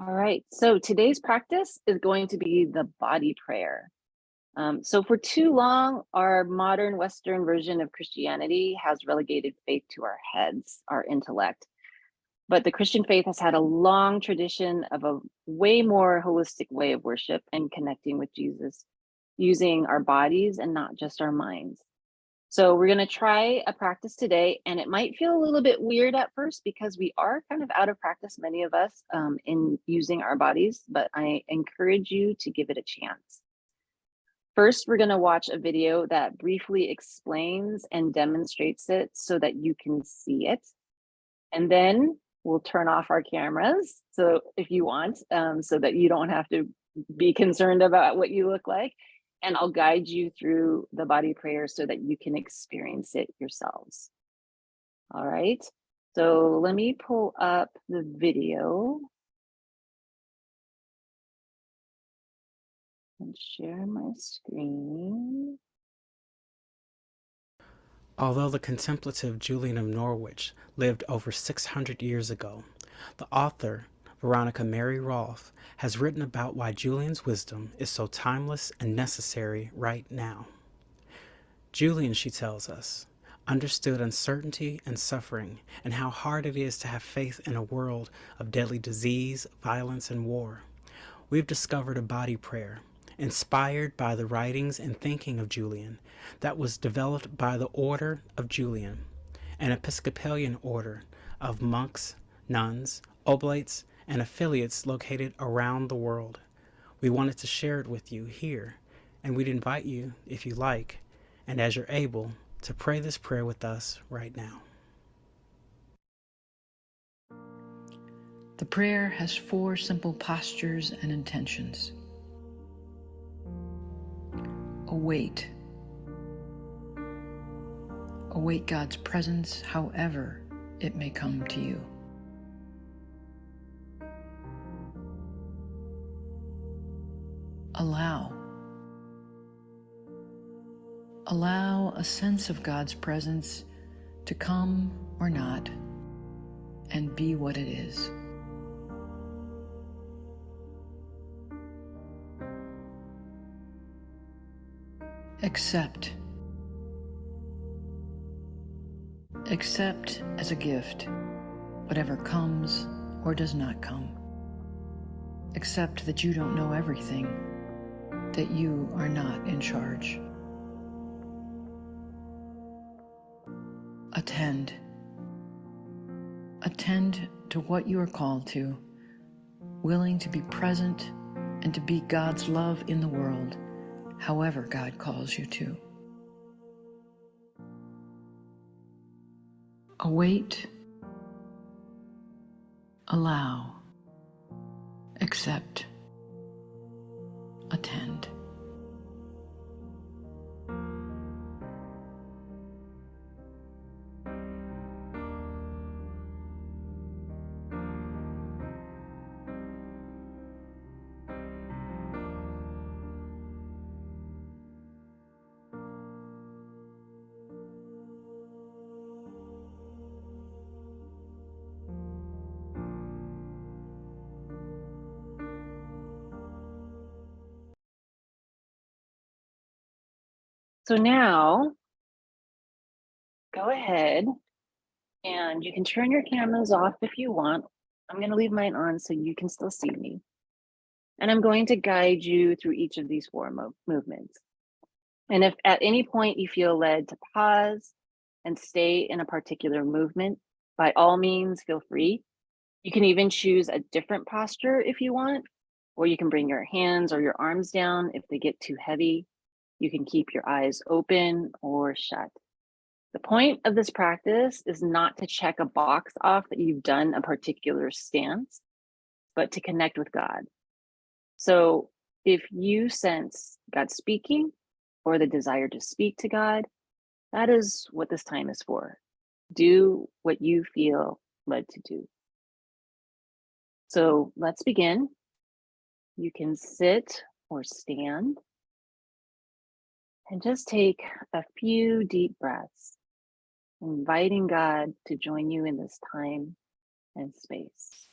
All right. So today's practice is going to be the body prayer. So for too long, our modern Western version of Christianity has relegated faith to our heads, our intellect. But the Christian faith has had a long tradition of a way more holistic way of worship and connecting with Jesus using our bodies and not just our minds. So we're going to try a practice today, and it might feel a little bit weird at first because we are kind of out of practice, many of us, in using our bodies, but I encourage you to give it a chance. First, we're going to watch a video that briefly explains and demonstrates it so that you can see it. And then we'll turn off our cameras. So if you want, so that you don't have to be concerned about what you look like. And I'll guide you through the body prayer so that you can experience it yourselves. All right. So let me pull up the video and share my screen. Although the contemplative Julian of Norwich lived over 600 years ago, the author, Veronica Mary Rolfe, has written about why Julian's wisdom is so timeless and necessary right now. Julian, she tells us, understood uncertainty and suffering and how hard it is to have faith in a world of deadly disease, violence, and war. We've discovered a body prayer, inspired by the writings and thinking of Julian, that was developed by the Order of Julian, an Episcopalian order of monks, nuns, oblates, and affiliates located around the world. We wanted to share it with you here, and we'd invite you, if you like, and as you're able, to pray this prayer with us right now. The prayer has 4 simple postures and intentions. Await. Await God's presence however it may come to you. Allow. Allow a sense of God's presence to come or not and be what it is. Accept. Accept as a gift whatever comes or does not come. Accept that you don't know everything, that you are not in charge. Attend. Attend to what you are called to, willing to be present and to be God's love in the world, however God calls you to. Await, allow, accept, attend. So now go ahead and you can turn your cameras off if you want. I'm going to leave mine on so you can still see me. And I'm going to guide you through each of these 4 movements. And if at any point you feel led to pause and stay in a particular movement, by all means, feel free. You can even choose a different posture if you want, or you can bring your hands or your arms down if they get too heavy. You can keep your eyes open or shut. The point of this practice is not to check a box off that you've done a particular stance, but to connect with God. So if you sense God speaking or the desire to speak to God, that is what this time is for. Do what you feel led to do. So let's begin. You can sit or stand and just take a few deep breaths, inviting God to join you in this time and space.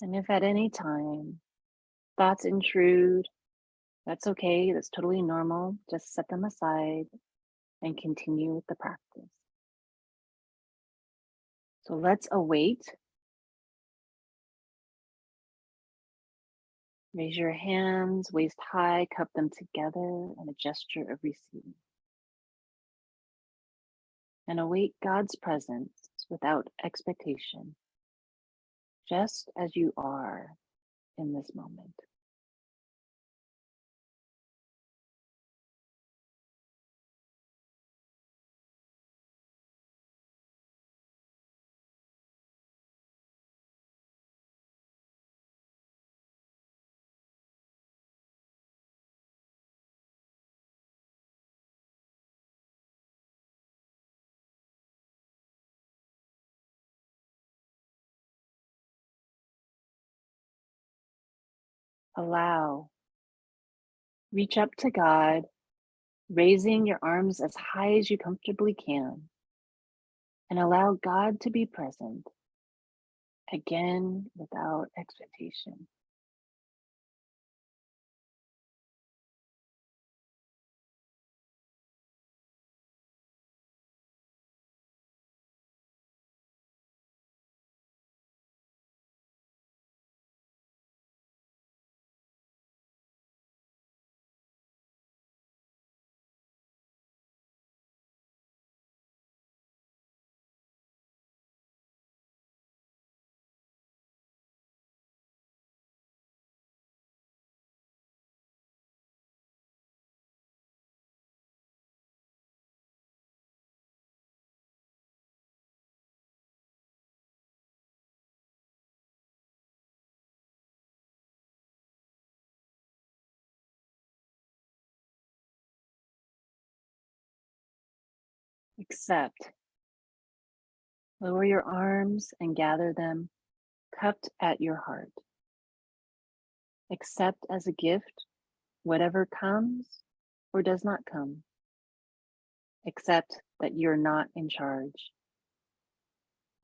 And if at any time thoughts intrude, that's okay. That's totally normal. Just set them aside and continue with the practice. So let's await. Raise your hands, waist high, cup them together in a gesture of receiving. And await God's presence without expectation, just as you are in this moment. Allow, reach up to God, raising your arms as high as you comfortably can, and allow God to be present, again without expectation. Accept. Lower your arms and gather them, cupped at your heart. Accept as a gift whatever comes or does not come. Accept that you're not in charge.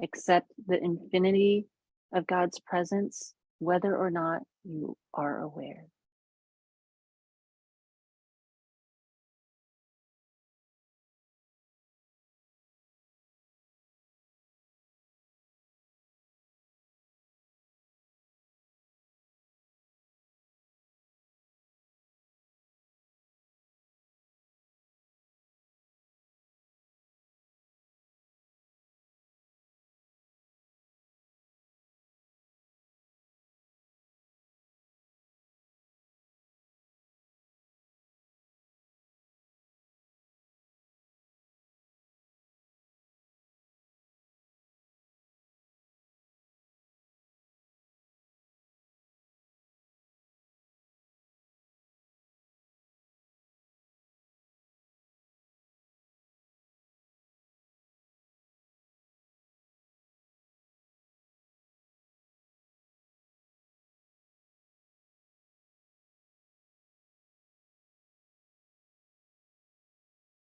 Accept the infinity of God's presence, whether or not you are aware.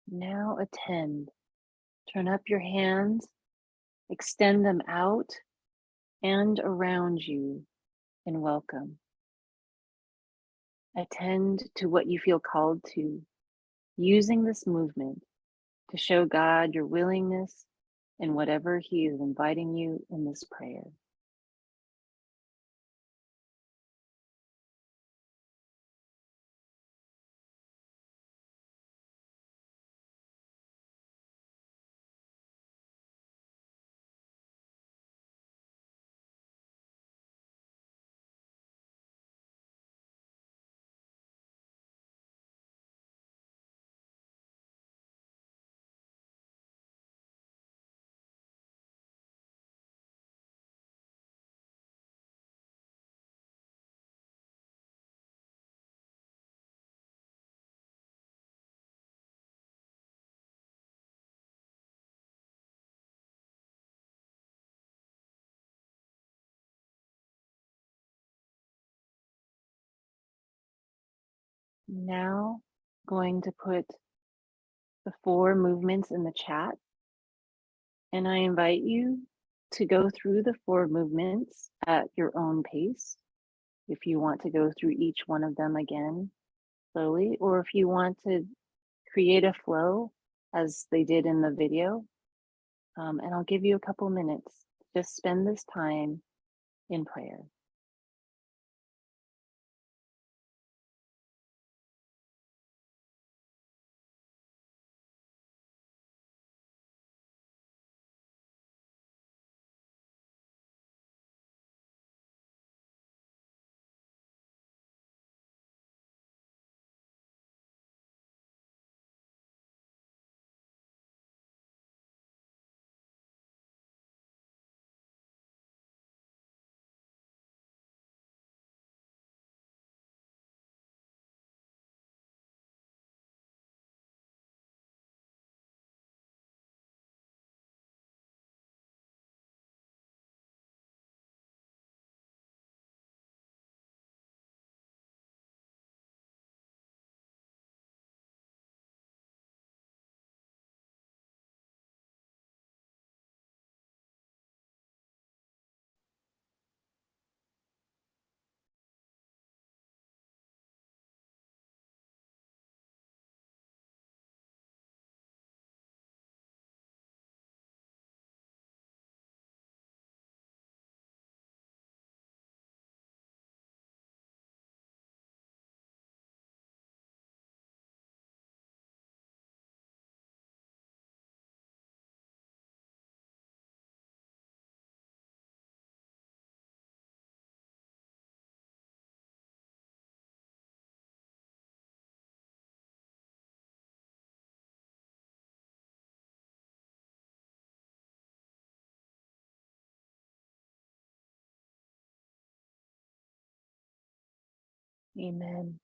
Now attend. Turn up your hands, extend them out and around you in welcome. Attend to what you feel called to, using this movement to show God your willingness in whatever He is inviting you in this prayer. Now, going to put the 4 movements in the chat, and I invite you to go through the 4 movements at your own pace. If you want to go through each one of them again slowly, or if you want to create a flow as they did in the video. And I'll give you a couple minutes. Just spend this time in prayer. Amen.